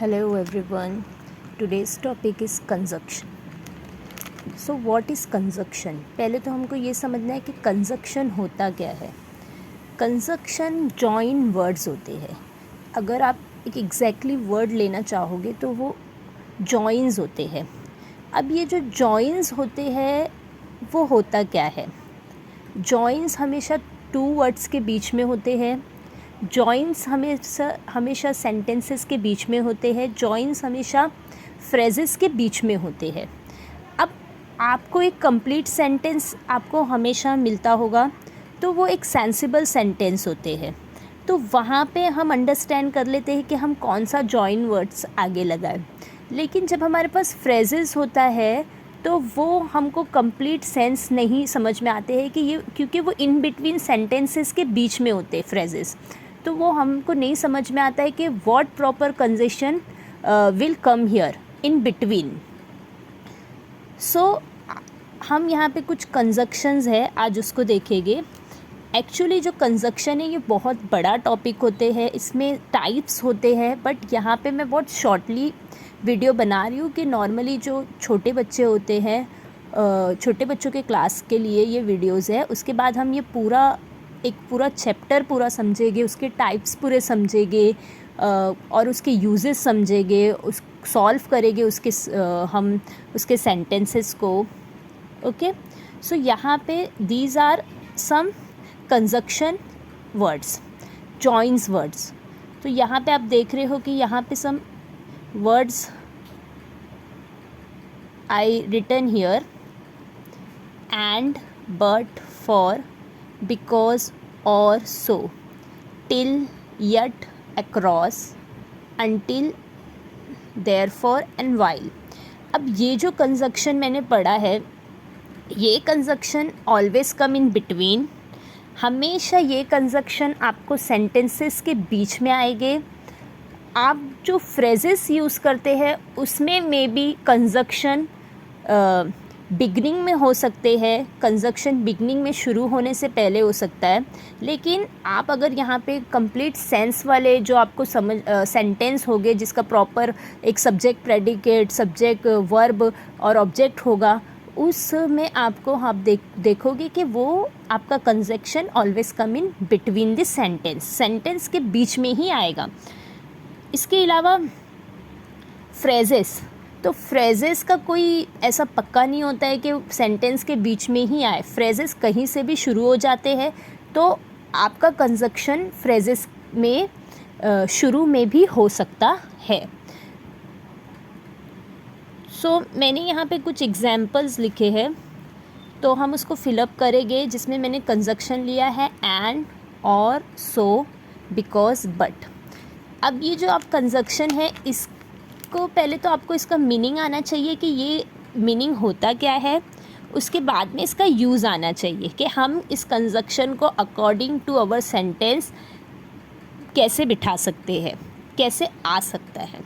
Hello everyone. Today's topic is conjunction. So what is conjunction? पहले तो हमको ये समझना है कि conjunction होता क्या है. Conjunction join words होते हैं. अगर आप एक exactly word लेना चाहोगे तो वो joins होते हैं. अब ये जो joins होते हैं वो होता क्या है? Joins हमेशा two words के बीच में होते हैं. जॉइंस हमेशा सेंटेंसेस के बीच में होते हैं. जॉइंस हमेशा फ्रेजेस के बीच में होते हैं. अब आपको एक कंप्लीट सेंटेंस आपको हमेशा मिलता होगा तो वो एक सेंसिबल सेंटेंस होते हैं. तो वहाँ पे हम अंडरस्टैंड कर लेते हैं कि हम कौन सा जॉइन वर्ड्स आगे लगाएं. लेकिन जब हमारे पास फ्रेजेस होता है तो वो हमको कंप्लीट सेंस नहीं समझ में आते हैं कि ये, क्योंकि वो इन बिटवीन सेंटेंसेस के बीच में होते हैं फ्रेजेस. तो वो हमको नहीं समझ में आता है कि what proper conjunction will come here in between. So हम यहाँ पे कुछ कंजंक्शंस है, आज उसको देखेंगे. एक्चुअली जो कंजंक्शन है ये बहुत बड़ा टॉपिक होते हैं, इसमें टाइप्स होते हैं. बट यहाँ पे मैं बहुत शॉर्टली वीडियो बना रही हूँ कि नॉर्मली जो छोटे बच्चे होते हैं, छोटे बच्चों के क्लास के लिए ये वीडियोज़ है. उसके बाद हम ये पूरा चैप्टर पूरा समझेंगे, उसके टाइप्स पूरे समझेंगे और उसके यूजेस समझेंगे, उस सॉल्व करेंगे हम उसके सेंटेंसेस को. ओके, सो यहाँ पे these are some conjunction words, joins words. तो यहाँ पे आप देख रहे हो कि यहाँ पे some words I written here: and, but, for, because, or, so, till, yet, across, until, therefore and while. अब ये जो कंजंक्शन मैंने पढ़ा है, ये conjunction always come in between. हमेशा ये कंजंक्शन आपको सेंटेंसेस के बीच में आएंगे. आप जो फ्रेजेस यूज़ करते हैं उसमें मे बी कंजंक्शन बिगनिंग में हो सकते हैं, कंजंक्शन बिगनिंग में शुरू होने से पहले हो सकता है. लेकिन आप अगर यहाँ पे कंप्लीट सेंस वाले जो आपको सेंटेंस होंगे जिसका प्रॉपर एक सब्जेक्ट, प्रेडिकेट, सब्जेक्ट, वर्ब और ऑब्जेक्ट होगा, उसमें आपको आप देखोगे कि वो आपका conjunction always come in between this sentence के बीच में ही आएगा. इसके अलावा फ्रेजेस, तो फ्रेजेस का कोई ऐसा पक्का नहीं होता है कि सेंटेंस के बीच में ही आए. फ्रेजेस कहीं से भी शुरू हो जाते हैं, तो आपका कंजंक्शन फ्रेजेस में शुरू में भी हो सकता है. सो मैंने यहाँ पे कुछ एग्जांपल्स लिखे हैं, तो हम उसको फिलअप करेंगे, जिसमें मैंने कंजंक्शन लिया है एंड, और, सो, बिकॉज, बट. अब ये जो आप कंजंक्शन है को पहले तो आपको इसका मीनिंग आना चाहिए कि ये मीनिंग होता क्या है. उसके बाद में इसका यूज़ आना चाहिए कि हम इस कंजंक्शन को अकॉर्डिंग टू आवर सेंटेंस कैसे बिठा सकते हैं, कैसे आ सकता है.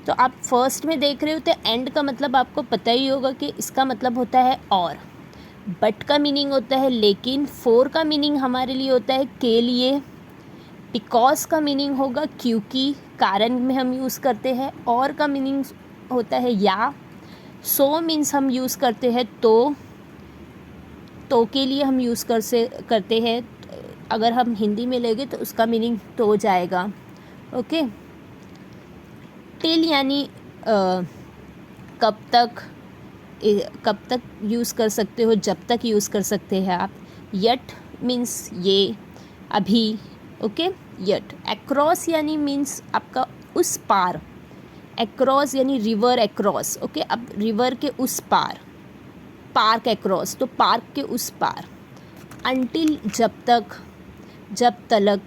तो आप फर्स्ट में देख रहे हो तो एंड का मतलब आपको पता ही होगा कि इसका मतलब होता है और. बट का मीनिंग होता है लेकिन. फोर का मीनिंग हमारे लिए होता है के लिए. बिकॉज का मीनिंग होगा क्योंकि, कारण में हम यूज़ करते हैं. और का मीनिंग होता है या. सो मीन्स हम यूज़ करते हैं तो के लिए हम यूज़ करते हैं. अगर हम हिंदी में लेंगे तो उसका मीनिंग तो जाएगा. ओके. टिल यानी कब तक यूज़ कर सकते हो, जब तक यूज़ कर सकते हैं आप. यट मीन्स ये, अभी. Okay, yet. अक्रॉस यानी मीन्स आपका उस पार. अक्रॉस यानी रिवर अक्रॉस. ओके, अब रिवर के उस पार. पार्क अक्रॉस, तो पार्क के उस पार. अंटिल जब तक, जब तलक.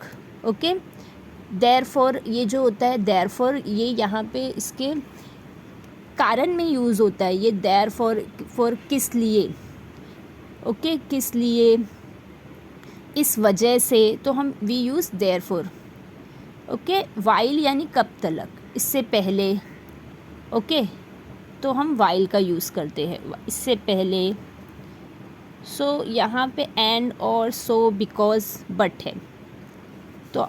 ओके. देयरफॉर ये जो होता है, देयरफॉर ये यहाँ पे इसके कारण में यूज़ होता है. ये देयरफॉर किस लिए. ओके, किस लिए, इस वजह से, तो हम we use therefore. Okay. While यानी कब तलक, इससे पहले. ओके, तो हम वाइल का यूज़ करते हैं, इससे पहले. सो यहाँ पे एंड, और, सो, बिकॉज, बट है. तो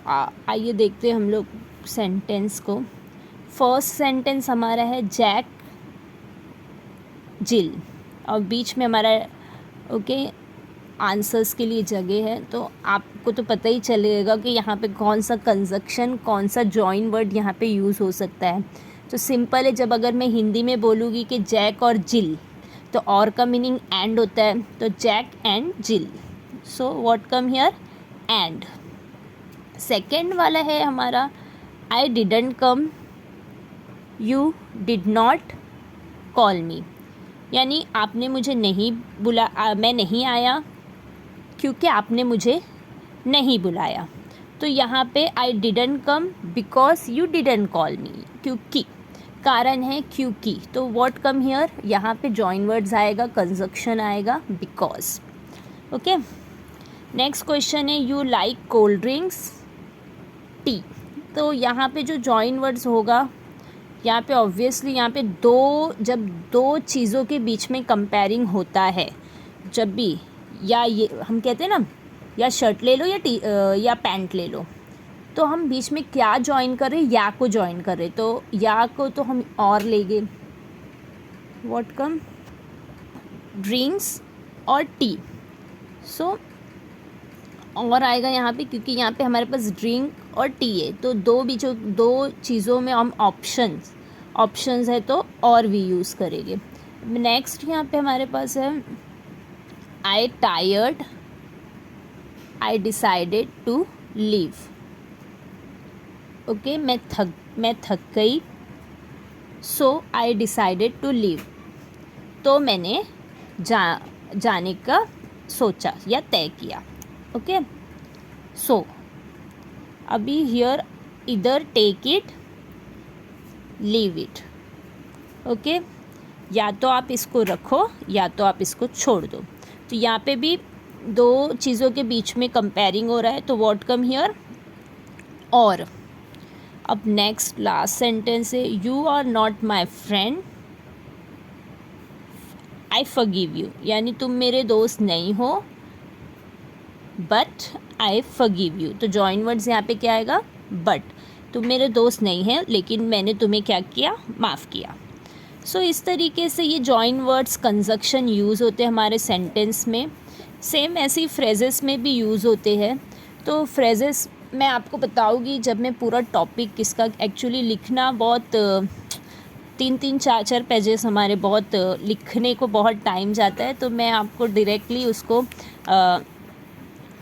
आइए देखते हैं हम लोग सेंटेंस को. फर्स्ट सेंटेंस हमारा है जैक जिल, और बीच में हमारा ओके आंसर्स के लिए जगह है। तो आपको तो पता ही चलेगा कि यहाँ पे कौन सा कंजक्शन, कौन सा जॉइन वर्ड यहाँ पे यूज़ हो सकता है। तो सिंपल है, जब अगर मैं हिंदी में बोलूँगी कि जैक और जिल, तो और का मीनिंग एंड होता है, तो Jack and Jill. So what come here, and. Second वाला है हमारा I didn't come, you did not call me, यानी आपने मुझे नहीं मैं नहीं आया क्योंकि आपने मुझे नहीं बुलाया। तो यहाँ पे आई didn't come because you didn't call मी, क्योंकि, कारण है क्योंकि। तो व्हाट कम हियर, यहाँ पे जॉइन वर्ड्स आएगा, कंजक्शन आएगा बिकॉज। ओके, नेक्स्ट क्वेश्चन है you like cold drinks T. तो यहाँ पे जो जॉइन वर्ड्स होगा, यहाँ पे ऑब्वियसली यहाँ पे जब दो चीज़ों के बीच में कंपेयरिंग होता है, जब भी, या ये हम कहते हैं ना, या शर्ट ले लो या पैंट ले लो, तो हम बीच में क्या जॉइन कर रहे हैं, या को जॉइन कर रहे, तो या को तो हम और लेंगे, व्हाट कम, ड्रिंक्स और टी। सो और आएगा यहाँ पे, क्योंकि यहाँ पे हमारे पास ड्रिंक और टी है, तो दो चीज़ों में हम ऑप्शंस है, तो और भी यूज़ करेंगे। नेक्स्ट यहाँ पे हमारे पास है I tired, I decided to leave. Okay, मैं थक गई, so I decided to leave, तो मैंने जाने का सोचा या तय किया। ओके, सो अभी हियर इधर take it, leave it. Okay, या तो आप इसको रखो या तो आप इसको छोड़ दो। तो यहाँ पे भी दो चीज़ों के बीच में कंपेयरिंग हो रहा है, तो व्हाट कम हियर, और। अब नेक्स्ट लास्ट सेंटेंस है you are not my friend, I forgive you, यानी तुम मेरे दोस्त नहीं हो, बट आई फॉरगिव यू। तो जॉइन वर्ड्स यहाँ पे क्या आएगा, बट। तुम मेरे दोस्त नहीं हैं लेकिन मैंने तुम्हें क्या किया, माफ़ किया। सो इस तरीके से ये जॉइन वर्ड्स कंजक्शन यूज़ होते हैं हमारे सेंटेंस में। सेम ऐसे ही फ्रेजेस में भी यूज़ होते हैं। तो फ्रेजेस मैं आपको बताऊँगी जब मैं पूरा टॉपिक इसका, एक्चुअली लिखना बहुत 3-3 4-4 पेजेस हमारे, बहुत लिखने को बहुत टाइम जाता है, तो मैं आपको डायरेक्टली उसको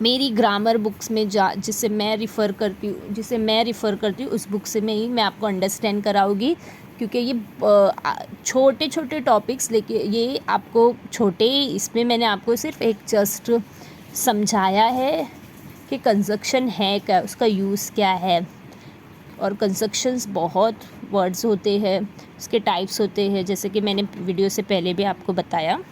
मेरी ग्रामर बुक्स में जिसे मैं रिफ़र करती हूँ उस बुक से मैं आपको अंडरस्टैंड कराऊँगी, क्योंकि ये छोटे छोटे टॉपिक्स लेके, ये आपको छोटे, इसमें मैंने आपको सिर्फ एक जस्ट समझाया है कि कंजक्शन है क्या, उसका यूज़ क्या है, और कंजक्शंस बहुत वर्ड्स होते हैं, उसके टाइप्स होते हैं, जैसे कि मैंने वीडियो से पहले भी आपको बताया।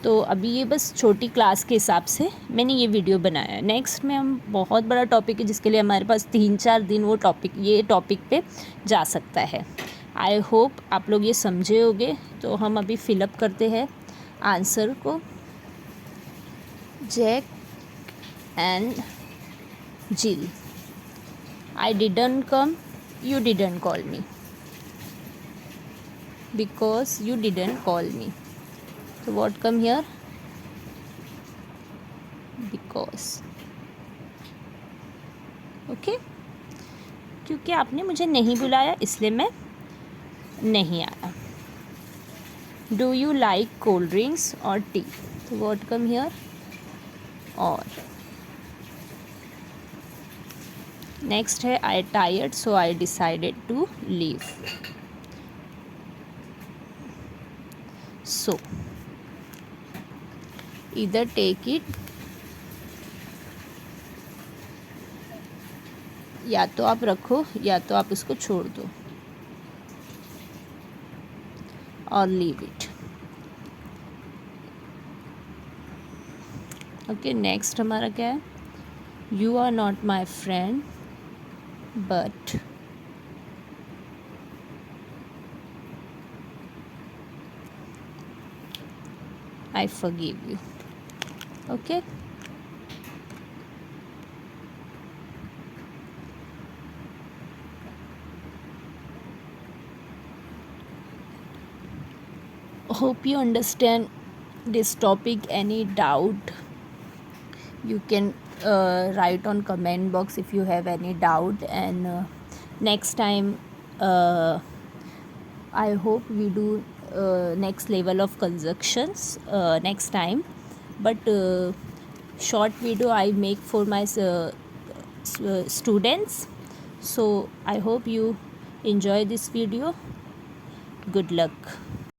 तो अभी ये बस छोटी क्लास के हिसाब से मैंने ये वीडियो बनाया है। नेक्स्ट में हम बहुत बड़ा टॉपिक है जिसके लिए हमारे पास 3-4 दिन ये टॉपिक पे जा सकता है। आई होप आप लोग ये समझे होंगे। तो हम अभी फिलअप करते हैं आंसर को। Jack and Jill, I didn't come, you didn't call me because you didn't call me. So what come here, because. Okay, क्योंकि आपने मुझे नहीं बुलाया इसलिए मैं नहीं आया। Do you like cold drinks or tea? So what come here, or. Next है I tired so I decided to leave. So इधर टेक इट, या तो आप रखो या तो आप उसको छोड़ दो, और लीव इट। ओके, नेक्स्ट हमारा क्या है, you are not my friend but I forgive you. Okay, hope you understand this topic. Any doubt, you can write on comment box if you have any doubt, and next time I hope we do next level of conjunctions next time. But short video I make for my students. So I hope you enjoy this video. Good luck.